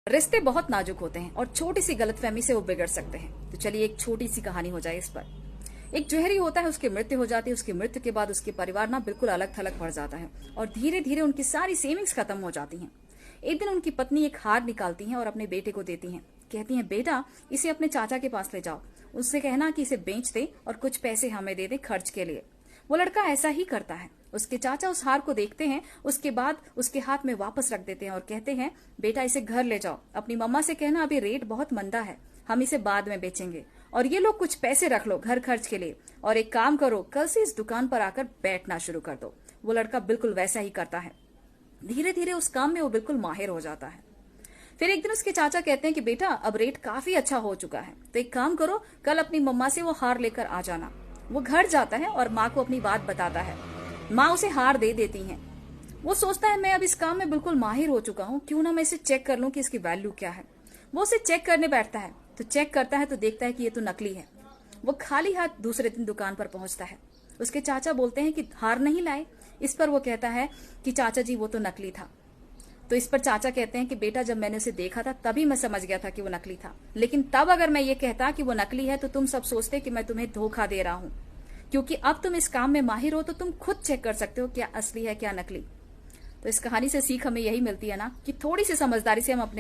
रिश्ते बहुत नाजुक होते हैं और छोटी सी गलतफहमी से वो बिगड़ सकते हैं। तो चलिए एक छोटी सी कहानी हो जाए इस पर। एक जोहरी होता है, उसकी मृत्यु हो जाती है। उसकी मृत्यु के बाद उसके परिवार ना बिल्कुल अलग थलग पड़ जाता है और धीरे धीरे उनकी सारी सेविंग्स खत्म हो जाती हैं। एक दिन उनकी पत्नी एक हार निकालती हैं और अपने बेटे को देती हैं। कहती हैं, बेटा इसे अपने चाचा के पास ले जाओ, उससे कहना कि इसे बेच दे और कुछ पैसे हमें दे दे खर्च के लिए। वो लड़का ऐसा ही करता है। उसके चाचा उस हार को देखते हैं, उसके बाद उसके हाथ में वापस रख देते हैं और कहते हैं, बेटा इसे घर ले जाओ, अपनी मम्मा से कहना अभी रेट बहुत मंदा है, हम इसे बाद में बेचेंगे, और ये लोग कुछ पैसे रख लो घर खर्च के लिए, और एक काम करो कल से इस दुकान पर आकर बैठना शुरू कर दो। वो लड़का बिल्कुल वैसा ही करता है। धीरे धीरे उस काम में वो बिल्कुल माहिर हो जाता है। फिर एक दिन उसके चाचा कहते हैं कि बेटा अब रेट काफी अच्छा हो चुका है, तो एक काम करो कल अपनी मम्मा से वो हार लेकर आ जाना। वो घर जाता है और माँ को अपनी बात बताता है। माँ उसे हार दे देती हैं। वो सोचता है मैं अब इस काम में बिल्कुल माहिर हो चुका हूँ, क्यों ना मैं इसे चेक कर लूं कि इसकी वैल्यू क्या है। वो उसे चेक करने बैठता है, तो चेक करता है तो देखता है कि ये तो नकली है। वो खाली हाथ दूसरे दिन दुकान पर पहुंचता है। उसके चाचा बोलते हैं कि हार नहीं लाए। इस पर वो कहता है कि चाचा जी वो तो नकली था। तो इस पर चाचा कहते हैं कि बेटा जब मैंने उसे देखा था तभी मैं समझ गया था कि वो नकली था, लेकिन तब अगर मैं ये कहता कि वो नकली है तो तुम सब सोचते कि मैं तुम्हें धोखा दे रहा हूँ, क्योंकि अब तुम इस काम में माहिर हो तो तुम खुद चेक कर सकते हो क्या असली है क्या नकली। तो इस कहानी से सीख हमें यही मिलती है ना कि थोड़ी सी समझदारी से हम अपने